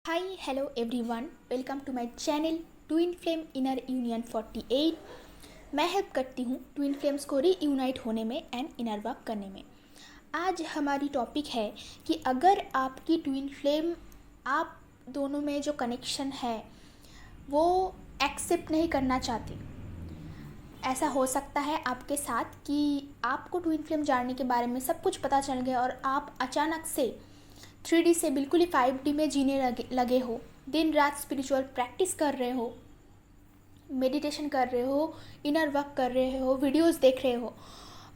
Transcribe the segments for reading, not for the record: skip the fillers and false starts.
Hi, hello everyone. Welcome to my channel twin flame inner union 48। मैं help करती हूँ twin flames को reunite होने में एंड इनर वर्क करने में। आज हमारी टॉपिक है कि अगर आपकी ट्विन फ्लेम आप दोनों में जो कनेक्शन है वो एक्सेप्ट नहीं करना चाहती। ऐसा हो सकता है आपके साथ कि आपको ट्विन फ्लेम जानने के बारे में सब कुछ पता चल गया और आप अचानक से 3D से बिल्कुल ही 5D में जीने लगे हो। दिन रात स्पिरिचुअल प्रैक्टिस कर रहे हो, मेडिटेशन कर रहे हो, इनर वर्क कर रहे हो, वीडियोस देख रहे हो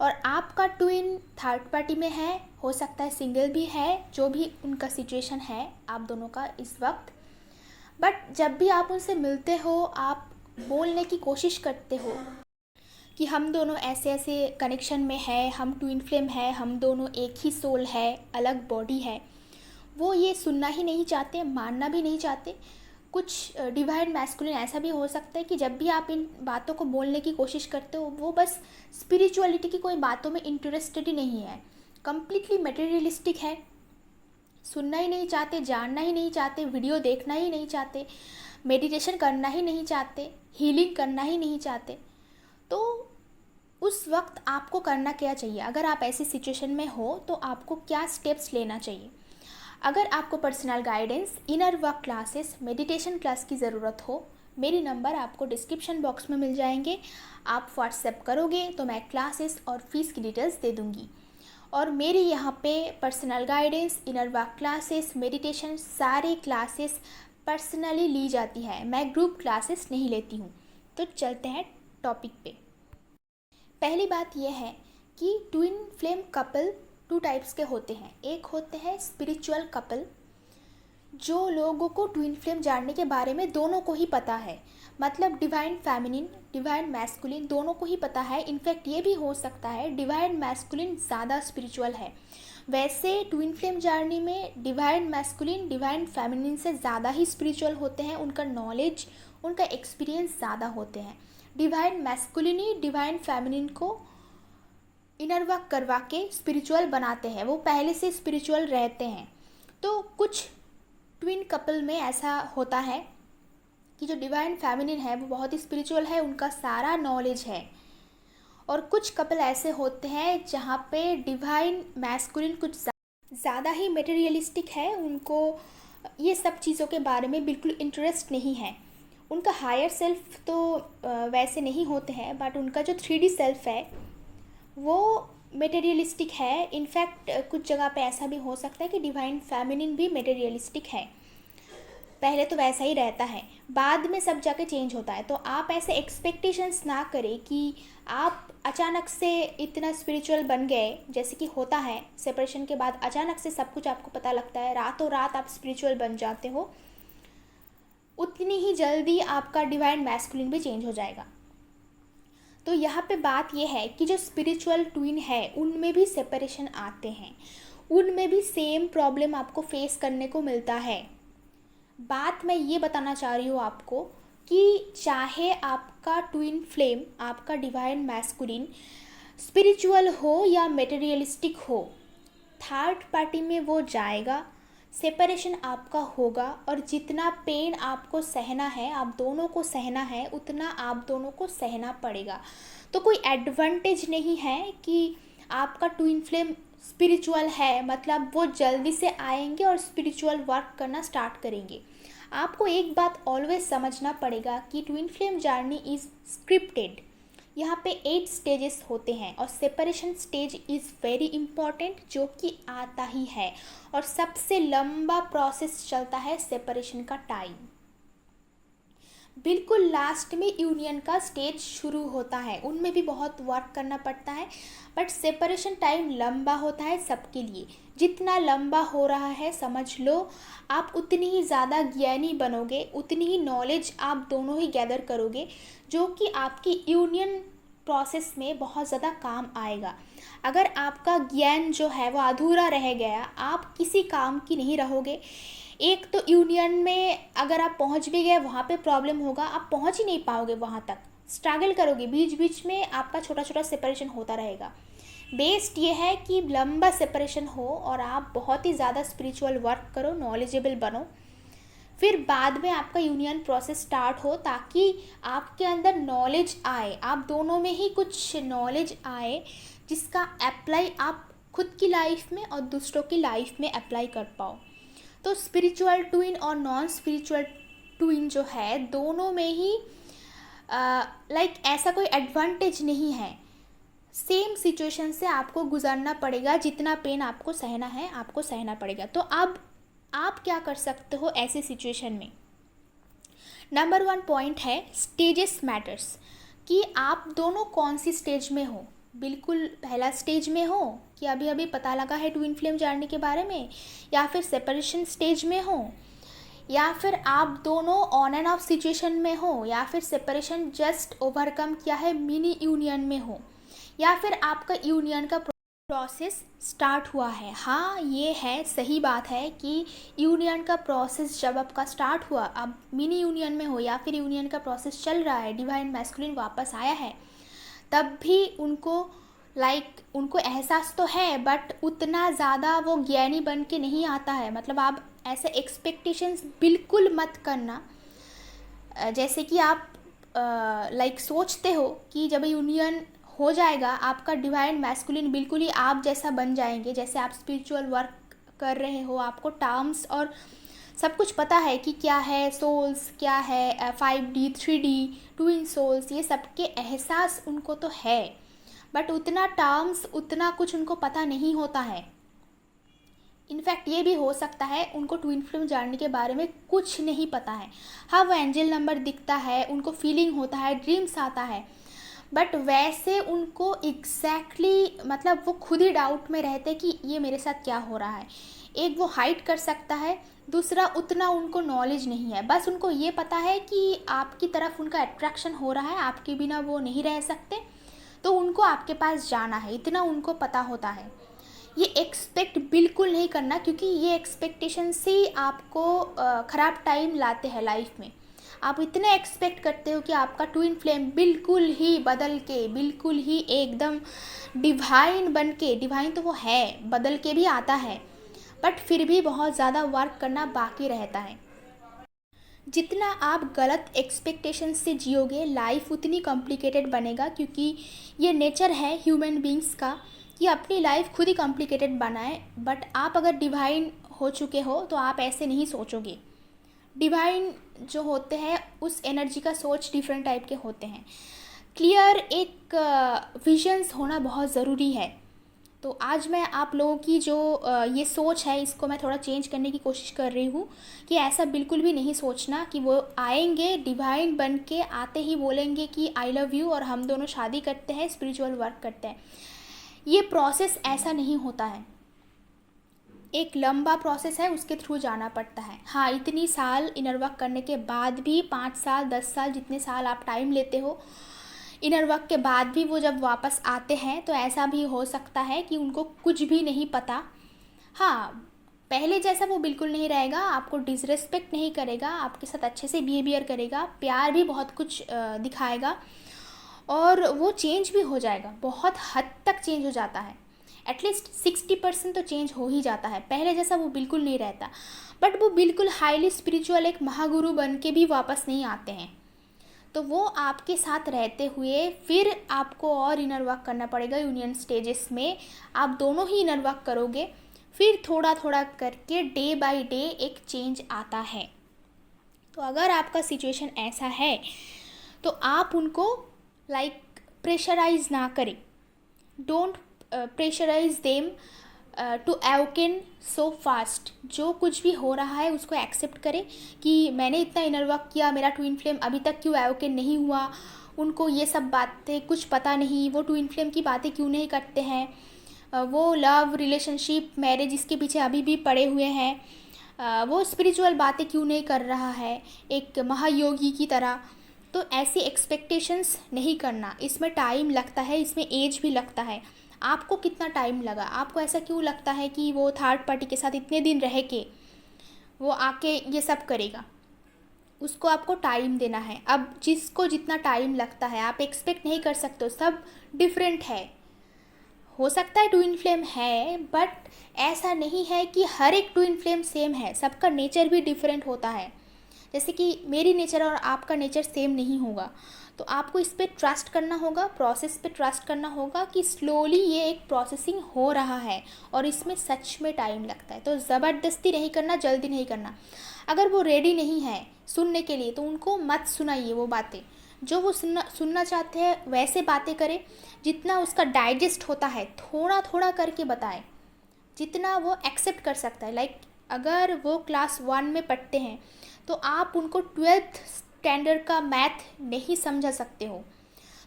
और आपका ट्विन थर्ड पार्टी में है, हो सकता है सिंगल भी है, जो भी उनका सिचुएशन है आप दोनों का इस वक्त। बट जब भी आप उनसे मिलते हो आप बोलने की कोशिश करते हो कि हम दोनों ऐसे ऐसे कनेक्शन में है, हम ट्विन फ्लेम है, हम दोनों एक ही सोल है, अलग बॉडी है। वो ये सुनना ही नहीं चाहते, मानना भी नहीं चाहते। कुछ डिवाइन मैस्कुलिन ऐसा भी हो सकता है कि जब भी आप इन बातों को बोलने की कोशिश करते हो वो बस स्पिरिचुअलिटी की कोई बातों में इंटरेस्टेड ही नहीं है, कम्प्लीटली मटेरियलिस्टिक है, सुनना ही नहीं चाहते, जानना ही नहीं चाहते, वीडियो देखना ही नहीं चाहते, मेडिटेशन करना ही नहीं चाहते, हीलिंग करना ही नहीं चाहते। तो उस वक्त आपको करना क्या चाहिए? अगर आप ऐसी सिचुएशन में हो तो आपको क्या स्टेप्स लेना चाहिए? अगर आपको personal guidance, inner work classes, meditation class की ज़रूरत हो, मेरी नंबर आपको डिस्क्रिप्शन बॉक्स में मिल जाएंगे। आप व्हाट्सएप करोगे तो मैं क्लासेस और फीस की डिटेल्स दे दूँगी। और मेरी यहाँ पे personal guidance, inner work classes, meditation सारे क्लासेस पर्सनली ली जाती है, मैं ग्रुप क्लासेस नहीं लेती हूँ। तो चलते हैं टॉपिक पे। पहली बात यह है कि ट्विन फ्लेम कपल 2 टाइप्स के होते हैं। एक होते हैं स्पिरिचुअल कपल, जो लोगों को ट्विन फ्लेम जानने के बारे में दोनों को ही पता है, मतलब डिवाइन फेमिनिन, डिवाइन मैस्कुलिन दोनों को ही पता है। इनफैक्ट ये भी हो सकता है डिवाइन मैस्कुलिन ज़्यादा स्पिरिचुअल है। वैसे ट्विन फ्लेम जर्नी में डिवाइन मैस्कुलिन डिवाइन फेमिनिन से ज़्यादा ही स्पिरिचुअल होते हैं, उनका नॉलेज, उनका एक्सपीरियंस ज़्यादा होते हैं। डिवाइन मैस्कुलिन ही डिवाइन फेमिनिन को इनर वर्क करवा के स्पिरिचुअल बनाते हैं, वो पहले से स्पिरिचुअल रहते हैं। तो कुछ ट्विन कपल में ऐसा होता है कि जो डिवाइन फेमिनिन है वो बहुत ही स्पिरिचुअल है, उनका सारा नॉलेज है। और कुछ कपल ऐसे होते हैं जहाँ पे डिवाइन मैस्कुलिन कुछ ज़्यादा ही मटेरियलिस्टिक है, उनको ये सब चीज़ों के बारे में बिल्कुल इंटरेस्ट नहीं है। उनका हायर सेल्फ तो वैसे नहीं होते हैं, बट उनका जो 3D सेल्फ है वो मटेरियलिस्टिक है। इनफैक्ट कुछ जगह पे ऐसा भी हो सकता है कि डिवाइन फेमिनिन भी मटेरियलिस्टिक है। पहले तो वैसा ही रहता है, बाद में सब जाके चेंज होता है। तो आप ऐसे एक्सपेक्टेशंस ना करें कि आप अचानक से इतना स्पिरिचुअल बन गए, जैसे कि होता है सेपरेशन के बाद अचानक से सब कुछ आपको पता लगता है, रातों रात आप स्पिरिचुअल बन जाते हो। उतनी ही जल्दी आपका डिवाइन मैस्कुलिन भी चेंज हो जाएगा। तो यहाँ पे बात यह है कि जो स्पिरिचुअल ट्विन है उनमें भी सेपरेशन आते हैं, उनमें भी सेम प्रॉब्लम आपको फेस करने को मिलता है। बात मैं ये बताना चाह रही हूँ आपको कि चाहे आपका ट्विन फ्लेम, आपका डिवाइन मैस्कुलिन स्पिरिचुअल हो या मटेरियलिस्टिक हो, थर्ड पार्टी में वो जाएगा, सेपरेशन आपका होगा और जितना पेन आपको सहना है, आप दोनों को सहना है, उतना आप दोनों को सहना पड़ेगा। तो कोई एडवांटेज नहीं है कि आपका ट्विन फ्लेम स्पिरिचुअल है मतलब वो जल्दी से आएंगे और स्पिरिचुअल वर्क करना स्टार्ट करेंगे। आपको एक बात ऑलवेज समझना पड़ेगा कि twin flame journey is scripted. यहाँ पे 8 स्टेजेस होते हैं और separation stage is very important, जो कि आता ही है। और सबसे लंबा प्रोसेस चलता है सेपरेशन का टाइम। बिल्कुल लास्ट में यूनियन का स्टेज शुरू होता है, उनमें भी बहुत वर्क करना पड़ता है, बट सेपरेशन टाइम लंबा होता है सबके लिए। जितना लंबा हो रहा है समझ लो आप उतनी ही ज़्यादा ज्ञानी बनोगे, उतनी ही नॉलेज आप दोनों ही गैदर करोगे, जो कि आपकी यूनियन प्रोसेस में बहुत ज़्यादा काम आएगा। अगर आपका ज्ञान जो है वो अधूरा रह गया, आप किसी काम की नहीं रहोगे। एक तो यूनियन में अगर आप पहुंच भी गए वहाँ पे प्रॉब्लम होगा, आप पहुंच ही नहीं पाओगे, वहाँ तक स्ट्रगल करोगे, बीच बीच में आपका छोटा छोटा सेपरेशन होता रहेगा। बेस्ट ये है कि लंबा सेपरेशन हो और आप बहुत ही ज़्यादा स्पिरिचुअल वर्क करो, नॉलेजेबल बनो, फिर बाद में आपका यूनियन प्रोसेस स्टार्ट हो, ताकि आपके अंदर नॉलेज आए, आप दोनों में ही कुछ नॉलेज आए जिसका अप्लाई आप खुद की लाइफ में और दूसरों की लाइफ में अप्लाई कर पाओ। तो स्पिरिचुअल ट्विन और नॉन स्पिरिचुअल ट्विन जो है, दोनों में ही ऐसा कोई एडवांटेज नहीं है। सेम सिचुएशन से आपको गुजरना पड़ेगा, जितना पेन आपको सहना है आपको सहना पड़ेगा। तो अब आप क्या कर सकते हो ऐसे सिचुएशन में? नंबर 1 पॉइंट है स्टेजेस मैटर्स, कि आप दोनों कौन सी स्टेज में हो। बिल्कुल पहला स्टेज में हो कि अभी अभी पता लगा है ट्विन फ्लेम जानने के बारे में, या फिर सेपरेशन स्टेज में हो, या फिर आप दोनों ऑन एंड ऑफ सिचुएशन में हो, या फिर सेपरेशन जस्ट ओवरकम किया है मिनी यूनियन में हो, या फिर आपका यूनियन का प्रोसेस स्टार्ट हुआ है। हाँ, ये है, सही बात है कि यूनियन का प्रोसेस जब आपका स्टार्ट हुआ, अब मिनी यूनियन में हो या फिर यूनियन का प्रोसेस चल रहा है, डिवाइन मैस्कुलिन वापस आया है, तब भी उनको उनको एहसास तो है, बट उतना ज़्यादा वो ज्ञानी बन के नहीं आता है। मतलब आप ऐसे एक्सपेक्टेशंस बिल्कुल मत करना, जैसे कि आप सोचते हो कि जब यूनियन हो जाएगा आपका डिवाइन मैस्कुलिन बिल्कुल ही आप जैसा बन जाएंगे, जैसे आप स्पिरिचुअल वर्क कर रहे हो, आपको टर्म्स और सब कुछ पता है कि क्या है सोल्स, क्या है 5D 3D ट्विन सोल्स, ये सब के एहसास उनको तो है, बट उतना टर्म्स उतना कुछ उनको पता नहीं होता है। इनफैक्ट ये भी हो सकता है उनको ट्विन फ्लेम जानने के बारे में कुछ नहीं पता है। हाँ, वो एंजल नंबर दिखता है, उनको फीलिंग होता है, ड्रीम्स आता है, बट वैसे उनको मतलब वो खुद ही डाउट में रहते कि ये मेरे साथ क्या हो रहा है। एक वो हाइड कर सकता है, दूसरा उतना उनको नॉलेज नहीं है, बस उनको ये पता है कि आपकी तरफ उनका अट्रैक्शन हो रहा है, आपके बिना वो नहीं रह सकते, तो उनको आपके पास जाना है, इतना उनको पता होता है। ये एक्सपेक्ट बिल्कुल नहीं करना, क्योंकि ये एक्सपेक्टेशन से आपको ख़राब टाइम लाते हैं लाइफ में। आप इतने एक्सपेक्ट करते हो कि आपका ट्विन फ्लेम बिल्कुल ही बदल के, बिल्कुल ही एकदम डिवाइन बन के, डिवाइन तो वो है, बदल के भी आता है, बट फिर भी बहुत ज़्यादा वर्क करना बाकी रहता है। जितना आप गलत एक्सपेक्टेशन से जियोगे, लाइफ उतनी कॉम्प्लिकेटेड बनेगा, क्योंकि ये नेचर है ह्यूमन बींग्स का कि अपनी लाइफ खुद ही कॉम्प्लिकेटेड बनाए। बट आप अगर डिवाइन हो चुके हो तो आप ऐसे नहीं सोचोगे। डिवाइन जो होते हैं उस एनर्जी का सोच डिफरेंट टाइप के होते हैं। क्लियर एक विजन्स होना बहुत ज़रूरी है। तो आज मैं आप लोगों की जो ये सोच है, इसको मैं थोड़ा चेंज करने की कोशिश कर रही हूँ कि ऐसा बिल्कुल भी नहीं सोचना कि वो आएंगे डिवाइन बन के, आते ही बोलेंगे कि आई लव यू और हम दोनों शादी करते हैं, स्पिरिचुअल वर्क करते हैं। ये प्रोसेस ऐसा नहीं होता है, एक लंबा प्रोसेस है, उसके थ्रू जाना पड़ता है। हाँ, इतनी साल इनर वर्क करने के बाद भी, 5 साल 10 साल जितने साल आप टाइम लेते हो इनर वर्क के बाद भी, वो जब वापस आते हैं तो ऐसा भी हो सकता है कि उनको कुछ भी नहीं पता। हाँ, पहले जैसा वो बिल्कुल नहीं रहेगा, आपको डिसरेस्पेक्ट नहीं करेगा, आपके साथ अच्छे से बिहेवियर करेगा, प्यार भी बहुत कुछ दिखाएगा, और वो चेंज भी हो जाएगा, बहुत हद तक चेंज हो जाता है। एटलीस्ट 60% तो चेंज हो ही जाता है, पहले जैसा वो बिल्कुल नहीं रहता। बट वो बिल्कुल हाईली स्पिरिचुअल एक महागुरु बन के भी वापस नहीं आते हैं। तो वो आपके साथ रहते हुए फिर आपको और इनर वर्क करना पड़ेगा। यूनियन स्टेजेस में आप दोनों ही इनर वर्क करोगे, फिर थोड़ा थोड़ा करके डे बाय डे एक चेंज आता है। तो अगर आपका सिचुएशन ऐसा है तो आप उनको प्रेशराइज ना करें। Don't pressurise them to awaken so fast. जो कुछ भी हो रहा है उसको एक्सेप्ट करें कि मैंने इतना इनर वर्क किया, मेरा ट्विन फ्लेम अभी तक क्यों अवेकन नहीं हुआ, उनको ये सब बातें कुछ पता नहीं, वो ट्विन फ्लेम की बातें क्यों नहीं करते हैं, वो लव रिलेशनशिप मैरिज इसके पीछे अभी भी पड़े हुए हैं, वो स्पिरिचुअल बातें क्यों नहीं कर रहा है एक महायोगी की तरह। तो ऐसी एक्सपेक्टेशंस नहीं करना, इसमें टाइम लगता है, इसमें एज भी लगता है। आपको कितना टाइम लगा, आपको ऐसा क्यों लगता है कि वो थर्ड पार्टी के साथ इतने दिन रह के वो आके ये सब करेगा, उसको आपको टाइम देना है। अब जिसको जितना टाइम लगता है आप एक्सपेक्ट नहीं कर सकते, सब डिफरेंट है। हो सकता है ट्विन फ्लेम है, बट ऐसा नहीं है कि हर एक ट्विन फ्लेम सेम है, सबका नेचर भी डिफरेंट होता है। जैसे कि मेरी नेचर और आपका नेचर सेम नहीं होगा, तो आपको इस पर ट्रस्ट करना होगा, प्रोसेस पे ट्रस्ट करना होगा कि स्लोली ये एक प्रोसेसिंग हो रहा है और इसमें सच में टाइम लगता है। तो ज़बरदस्ती नहीं करना, जल्दी नहीं करना। अगर वो रेडी नहीं है सुनने के लिए तो उनको मत सुनाइए वो बातें। जो वो सुनना चाहते हैं वैसे बातें करें, जितना उसका डाइजेस्ट होता है थोड़ा थोड़ा करके बताएं, जितना वो एक्सेप्ट कर सकता है। लाइक अगर वो क्लास 1 में पढ़ते हैं तो आप उनको 12th स्टैंडर्ड का मैथ नहीं समझा सकते हो,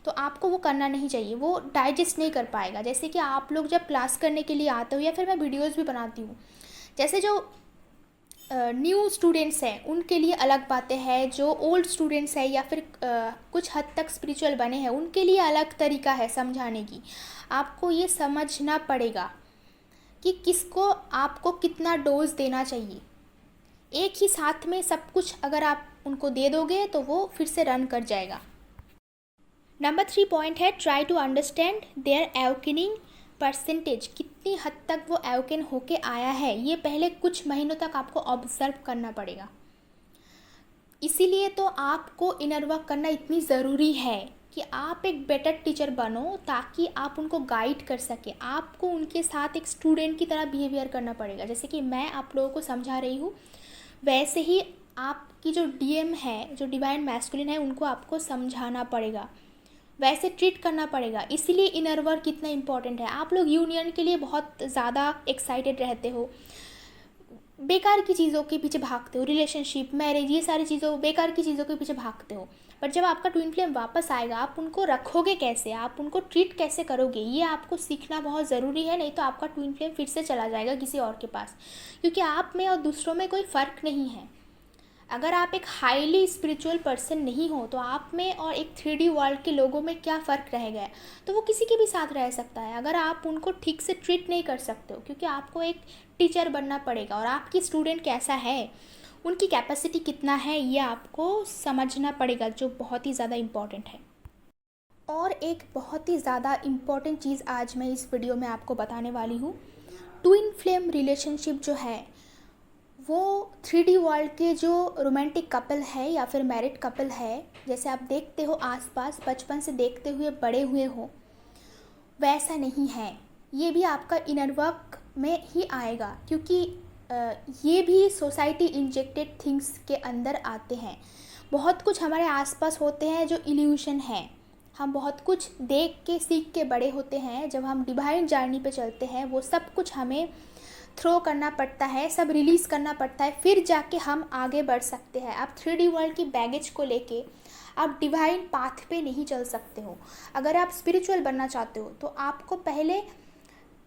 तो आपको वो करना नहीं चाहिए, वो डाइजेस्ट नहीं कर पाएगा। जैसे कि आप लोग जब क्लास करने के लिए आते हो या फिर मैं वीडियोस भी बनाती हूँ, जैसे जो न्यू स्टूडेंट्स हैं उनके लिए अलग बातें हैं, जो ओल्ड स्टूडेंट्स हैं या फिर कुछ हद तक स्पिरिचुअल बने हैं उनके लिए अलग तरीका है समझाने की। आपको ये समझना पड़ेगा कि किसको आपको कितना डोज देना चाहिए। एक ही साथ में सब कुछ अगर आप उनको दे दोगे तो वो फिर से रन कर जाएगा। नंबर 3 पॉइंट है, try to understand their awakening percentage. कितनी हद तक वो अवेकन होके आया है ये पहले कुछ महीनों तक आपको ऑब्जर्व करना पड़ेगा। इसीलिए तो आपको इनर वर्क करना इतनी ज़रूरी है कि आप एक बेटर टीचर बनो, ताकि आप उनको गाइड कर सके। आपको उनके साथ एक स्टूडेंट की तरह बिहेवियर करना पड़ेगा। जैसे कि मैं आप लोगों को समझा रही हूँ, वैसे ही आपकी जो डीएम है, जो डिवाइन मैस्कुलिन है, उनको आपको समझाना पड़ेगा, वैसे ट्रीट करना पड़ेगा। इसीलिए इनर वर्क कितना इम्पॉर्टेंट है। आप लोग यूनियन के लिए बहुत ज़्यादा एक्साइटेड रहते हो, बेकार की चीज़ों के पीछे भागते हो, रिलेशनशिप, मैरिज, ये सारी चीज़ों, बेकार की चीज़ों के पीछे भागते हो। पर जब आपका ट्विन फ्लेम वापस आएगा, आप उनको रखोगे कैसे, आप उनको ट्रीट कैसे करोगे, ये आपको सीखना बहुत ज़रूरी है। नहीं तो आपका ट्विन फ्लेम फिर से चला जाएगा किसी और के पास, क्योंकि आप में और दूसरों में कोई फ़र्क नहीं है। अगर आप एक हाईली स्पिरिचुअल पर्सन नहीं हो तो आप में और एक 3D वर्ल्ड के लोगों में क्या फ़र्क रह गया। तो वो किसी के भी साथ रह सकता है अगर आप उनको ठीक से ट्रीट नहीं कर सकते हो, क्योंकि आपको एक टीचर बनना पड़ेगा और आपकी स्टूडेंट कैसा है, उनकी कैपेसिटी कितना है, ये आपको समझना पड़ेगा, जो बहुत ही ज़्यादा इम्पॉर्टेंट है। और एक बहुत ही ज़्यादा इम्पॉर्टेंट चीज़ आज मैं इस वीडियो में आपको बताने वाली हूँ। ट्विन फ्लेम रिलेशनशिप जो है वो 3D वर्ल्ड के जो रोमांटिक कपल है या फिर मैरिड कपल है, जैसे आप देखते हो आसपास, बचपन से देखते हुए बड़े हुए हो, वैसा नहीं है। ये भी आपका इनर वर्क में ही आएगा, क्योंकि ये भी सोसाइटी इंजेक्टेड थिंग्स के अंदर आते हैं। बहुत कुछ हमारे आसपास होते हैं जो इल्यूशन है। हम बहुत कुछ देख के सीख के बड़े होते हैं। जब हम डिवाइन जर्नी पे चलते हैं, वो सब कुछ हमें थ्रो करना पड़ता है, सब रिलीज़ करना पड़ता है, फिर जाके हम आगे बढ़ सकते हैं। आप 3D वर्ल्ड की बैगेज को लेके आप डिवाइन पाथ पे नहीं चल सकते हो। अगर आप स्पिरिचुअल बनना चाहते हो तो आपको पहले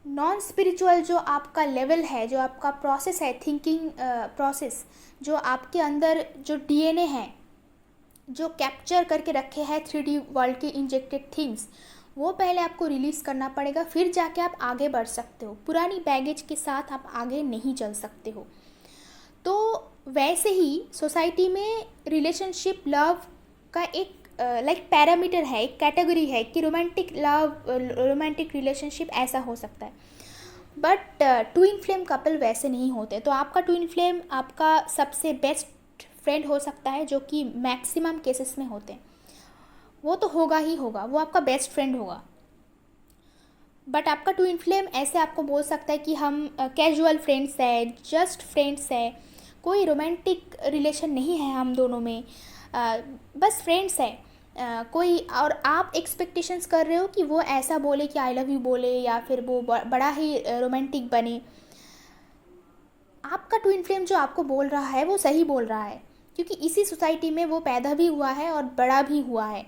नॉन स्पिरिचुअल जो आपका लेवल है, जो आपका प्रोसेस है, थिंकिंग प्रोसेस, जो आपके अंदर जो डीएनए है, जो कैप्चर करके रखे हैं 3D वर्ल्ड के इंजेक्टेड थिंग्स, वो पहले आपको रिलीज़ करना पड़ेगा, फिर जाके आप आगे बढ़ सकते हो। पुरानी बैगेज के साथ आप आगे नहीं चल सकते हो। तो वैसे ही सोसाइटी में रिलेशनशिप लव का एक लाइक पैरामीटर है, एक कैटेगरी है कि रोमांटिक लव, रोमांटिक रिलेशनशिप ऐसा हो सकता है। बट ट्विन फ्लेम कपल वैसे नहीं होते। तो आपका ट्विन फ्लेम आपका सबसे बेस्ट फ्रेंड हो सकता है, जो कि मैक्सिमम केसेस में होते हैं। वो तो होगा ही होगा, वो आपका बेस्ट फ्रेंड होगा। बट आपका ट्विन फ्लेम ऐसे आपको बोल सकता है कि हम कैजुअल फ्रेंड्स हैं, जस्ट फ्रेंड्स हैं, कोई रोमांटिक रिलेशन नहीं है हम दोनों में, बस फ्रेंड्स हैं। कोई और आप एक्सपेक्टेशंस कर रहे हो कि वो ऐसा बोले कि आई लव यू बोले, या फिर वो बड़ा ही रोमांटिक बने। आपका ट्विन फ्लेम जो आपको बोल रहा है वो सही बोल रहा है, क्योंकि इसी सोसाइटी में वो पैदा भी हुआ है और बड़ा भी हुआ है।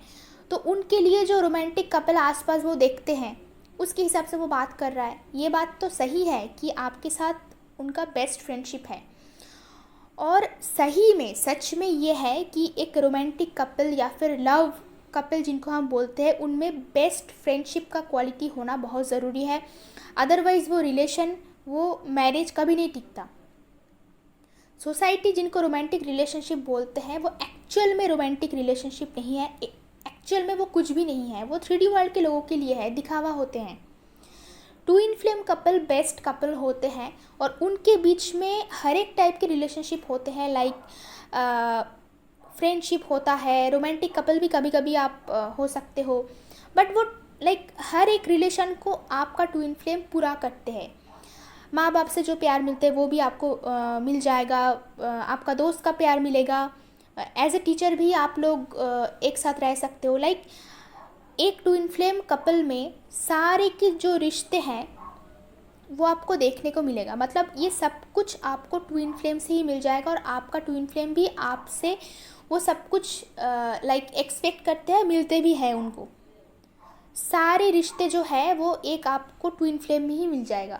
तो उनके लिए जो रोमांटिक कपल आसपास वो देखते हैं, उसके हिसाब से वो बात कर रहा है। ये बात तो सही है कि आपके साथ उनका बेस्ट फ्रेंडशिप है। और सही में, सच में ये है कि एक रोमांटिक कपल या फिर लव कपल जिनको हम बोलते हैं, उनमें बेस्ट फ्रेंडशिप का क्वालिटी होना बहुत ज़रूरी है। अदरवाइज़ वो रिलेशन, वो मैरिज कभी नहीं टिकता। सोसाइटी जिनको रोमांटिक रिलेशनशिप बोलते हैं, वो एक्चुअल में रोमांटिक रिलेशनशिप नहीं है, एक्चुअल में वो कुछ भी नहीं है। वो 3D वर्ल्ड के लोगों के लिए है, दिखावा होते हैं। Twin flame couple best couple होते हैं और उनके बीच में हर एक टाइप के रिलेशनशिप होते हैं। लाइक फ्रेंडशिप होता है, रोमांटिक कपल भी कभी कभी आप हो सकते हो, बट वो हर एक रिलेशन को आपका ट्विन फ्लेम पूरा करते हैं। माँ बाप से जो प्यार मिलते हैं वो भी आपको मिल जाएगा, आपका दोस्त का प्यार मिलेगा, एज ए टीचर भी आप लोग एक साथ रह सकते हो। एक ट्विन फ्लेम कपल में सारे के जो रिश्ते हैं वो आपको देखने को मिलेगा। मतलब ये सब कुछ आपको ट्विन फ्लेम से ही मिल जाएगा, और आपका ट्विन फ्लेम भी आपसे वो सब कुछ एक्सपेक्ट करते हैं, मिलते भी हैं उनको। सारे रिश्ते जो है वो एक आपको ट्विन फ्लेम में ही मिल जाएगा।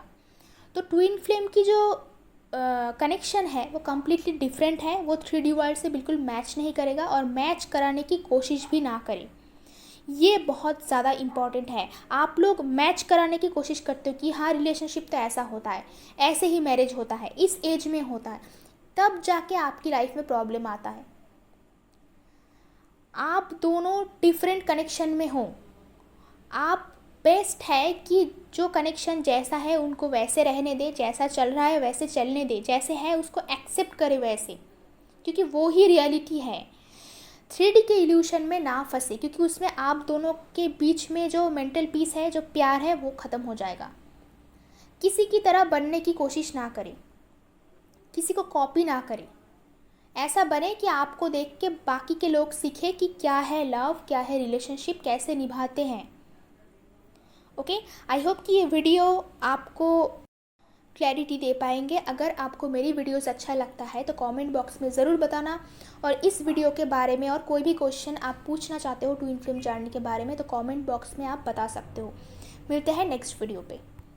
तो ट्विन फ्लेम की जो कनेक्शन है वो कम्प्लीटली डिफरेंट है, वो 3D वर्ल्ड से बिल्कुल मैच नहीं करेगा, और मैच कराने की कोशिश भी ना करें। ये बहुत ज़्यादा इम्पॉर्टेंट है। आप लोग मैच कराने की कोशिश करते हो कि हाँ रिलेशनशिप तो ऐसा होता है, ऐसे ही मैरिज होता है, इस एज में होता है, तब जाके आपकी लाइफ में प्रॉब्लम आता है। आप दोनों डिफरेंट कनेक्शन में हो, आप बेस्ट है कि जो कनेक्शन जैसा है उनको वैसे रहने दे, जैसा चल रहा है वैसे चलने दे, जैसे है उसको एक्सेप्ट करे वैसे, क्योंकि वो ही रियलिटी है। 3D के इल्यूशन में ना फंसे, क्योंकि उसमें आप दोनों के बीच में जो मेंटल पीस है, जो प्यार है, वो ख़त्म हो जाएगा। किसी की तरह बनने की कोशिश ना करें, किसी को कॉपी ना करें। ऐसा बने कि आपको देख के बाकी के लोग सीखें कि क्या है लव, क्या है रिलेशनशिप, कैसे निभाते हैं। ओके, आई होप कि ये वीडियो आपको क्लैरिटी दे पाएंगे। अगर आपको मेरी वीडियोस अच्छा लगता है तो कमेंट बॉक्स में ज़रूर बताना, और इस वीडियो के बारे में और कोई भी क्वेश्चन आप पूछना चाहते हो ट्विन फ्लेम जानने के बारे में तो कमेंट बॉक्स में आप बता सकते हो। मिलते हैं नेक्स्ट वीडियो पे।